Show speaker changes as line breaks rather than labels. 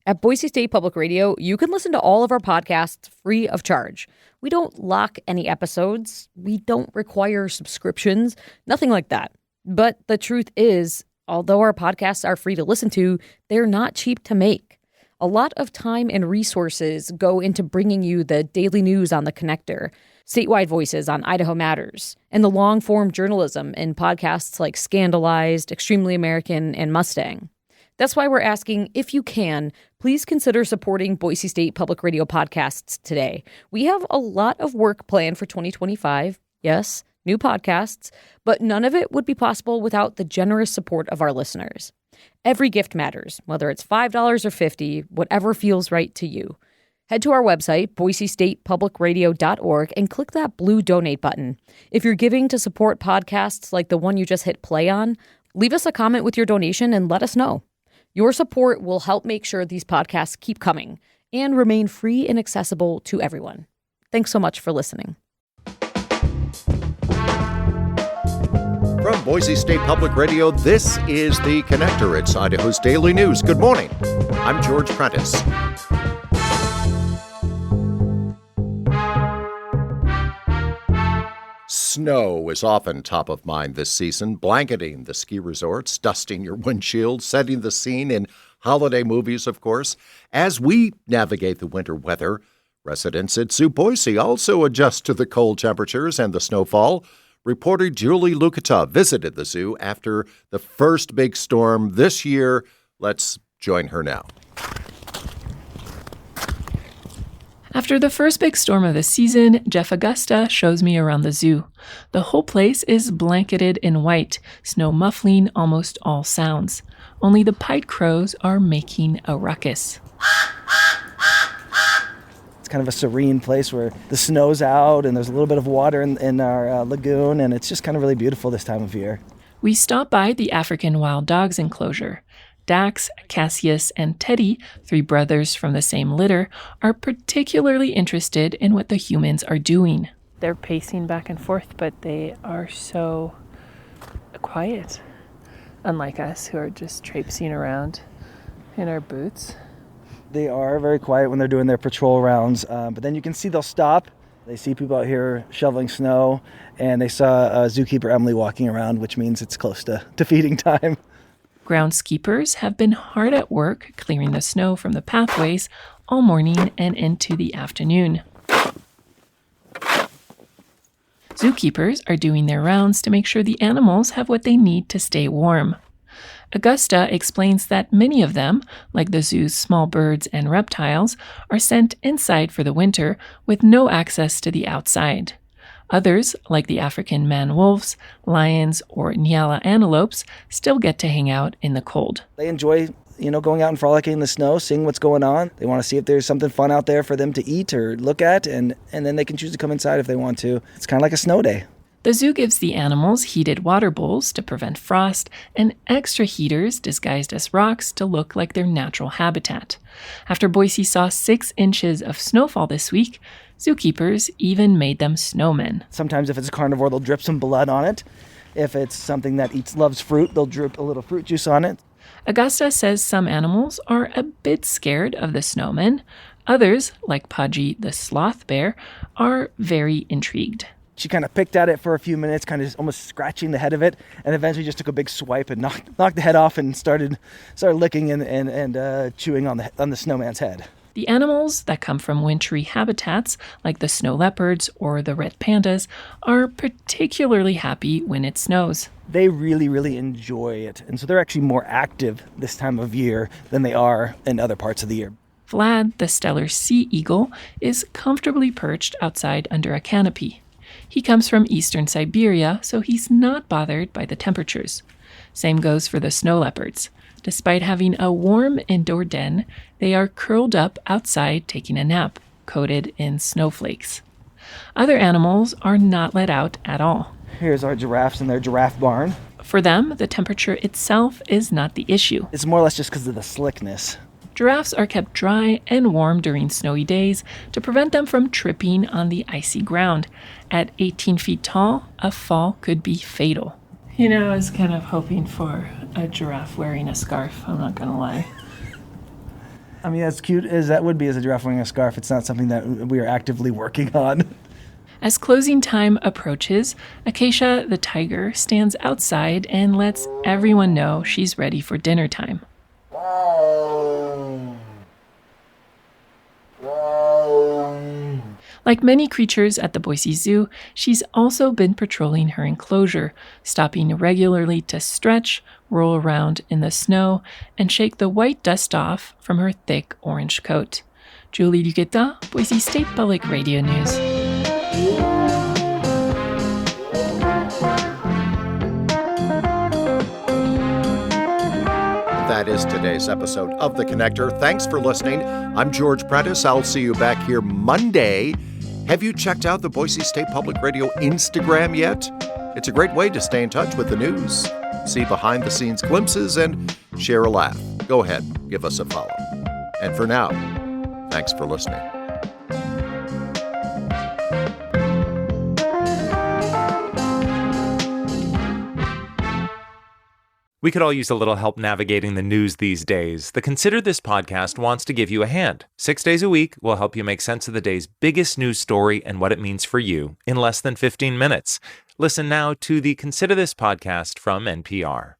At Boise State Public Radio, you can listen to all of our podcasts free of charge. We don't lock any episodes. We don't require subscriptions, nothing like that. But the truth is, although our podcasts are free to listen to, they're not cheap to make. A lot of time and resources go into bringing you the daily news on The Connector, statewide voices on Idaho Matters, and the long-form journalism in podcasts like Scandalized, Extremely American, and Mustang. That's why we're asking, if you can, please consider supporting Boise State Public Radio podcasts today. We have a lot of work planned for 2025. Yes, new podcasts, but none of it would be possible without the generous support of our listeners. Every gift matters, whether it's $5 or $50, whatever feels right to you. Head to our website, boisestatepublicradio.org, and click that blue donate button. If you're giving to support podcasts like the one you just hit play on, leave us a comment with your donation and let us know. Your support will help make sure these podcasts keep coming and remain free and accessible to everyone. Thanks so much for listening.
From Boise State Public Radio, this is The Connector. It's Idaho's Daily News. Good morning. I'm George Prentice. Snow is often top of mind this season, blanketing the ski resorts, dusting your windshield, setting the scene in holiday movies, of course. As we navigate the winter weather, residents at Zoo Boise also adjust to the cold temperatures and the snowfall. Reporter Julie Luchetta visited the zoo after the first big storm this year. Let's join her now.
After the first big storm of the season, Jeff Augusta shows me around the zoo. The whole place is blanketed in white, snow muffling almost all sounds. Only the pied crows are making a ruckus.
It's kind of a serene place where the snow's out and there's a little bit of water in our lagoon, and it's just kind of really beautiful this time of year.
We stop by the African wild dogs enclosure. Dax, Cassius, and Teddy, 3 brothers from the same litter, are particularly interested in what the humans are doing. They're pacing back and forth, but they are so quiet, unlike us who are just traipsing around in our boots.
They are very quiet when they're doing their patrol rounds, but then you can see they'll stop. They see people out here shoveling snow, and they saw zookeeper Emily walking around, which means it's close to feeding time.
Groundskeepers have been hard at work clearing the snow from the pathways all morning and into the afternoon. Zookeepers are doing their rounds to make sure the animals have what they need to stay warm. Augusta explains that many of them, like the zoo's small birds and reptiles, are sent inside for the winter with no access to the outside. Others, like the African man wolves, lions, or Nyala antelopes, still get to hang out in the cold.
They enjoy, going out and frolicking in the snow, seeing what's going on. They want to see if there's something fun out there for them to eat or look at, and then they can choose to come inside if they want to. It's kind of like a snow day.
The zoo gives the animals heated water bowls to prevent frost and extra heaters disguised as rocks to look like their natural habitat. After Boise saw 6 inches of snowfall this week, zookeepers even made them snowmen.
Sometimes if it's a carnivore, they'll drip some blood on it. If it's something that loves fruit, they'll drip a little fruit juice on it.
Augusta says some animals are a bit scared of the snowmen. Others, like Pudgy the sloth bear, are very intrigued.
She kind of picked at it for a few minutes, kind of almost scratching the head of it, and eventually just took a big swipe and knocked the head off and started licking and chewing on the snowman's head.
The animals that come from wintry habitats, like the snow leopards or the red pandas, are particularly happy when it snows.
They really, really enjoy it, and so they're actually more active this time of year than they are in other parts of the year.
Vlad, the Steller sea eagle, is comfortably perched outside under a canopy. He comes from eastern Siberia, so he's not bothered by the temperatures. Same goes for the snow leopards. Despite having a warm indoor den, they are curled up outside taking a nap, coated in snowflakes. Other animals are not let out at all.
Here's our giraffes in their giraffe barn.
For them, the temperature itself is not the issue.
It's more or less just because of the slickness.
Giraffes are kept dry and warm during snowy days to prevent them from tripping on the icy ground. At 18 feet tall, a fall could be fatal. I was kind of hoping for a giraffe wearing a scarf, I'm not going to lie.
I mean, as cute as that would be as a giraffe wearing a scarf, it's not something that we are actively working on.
As closing time approaches, Acacia the tiger stands outside and lets everyone know she's ready for dinner time. Like many creatures at the Boise Zoo, she's also been patrolling her enclosure, stopping regularly to stretch, roll around in the snow, and shake the white dust off from her thick orange coat. Julie Luchetta, Boise State Public Radio News.
That is today's episode of The Connector. Thanks for listening. I'm George Prentice. I'll see you back here Monday. Have you checked out the Boise State Public Radio Instagram yet? It's a great way to stay in touch with the news, see behind-the-scenes glimpses, and share a laugh. Go ahead, give us a follow. And for now, thanks for listening.
We could all use a little help navigating the news these days. The Consider This podcast wants to give you a hand. 6 days a week, we'll help you make sense of the day's biggest news story and what it means for you in less than 15 minutes. Listen now to the Consider This podcast from NPR.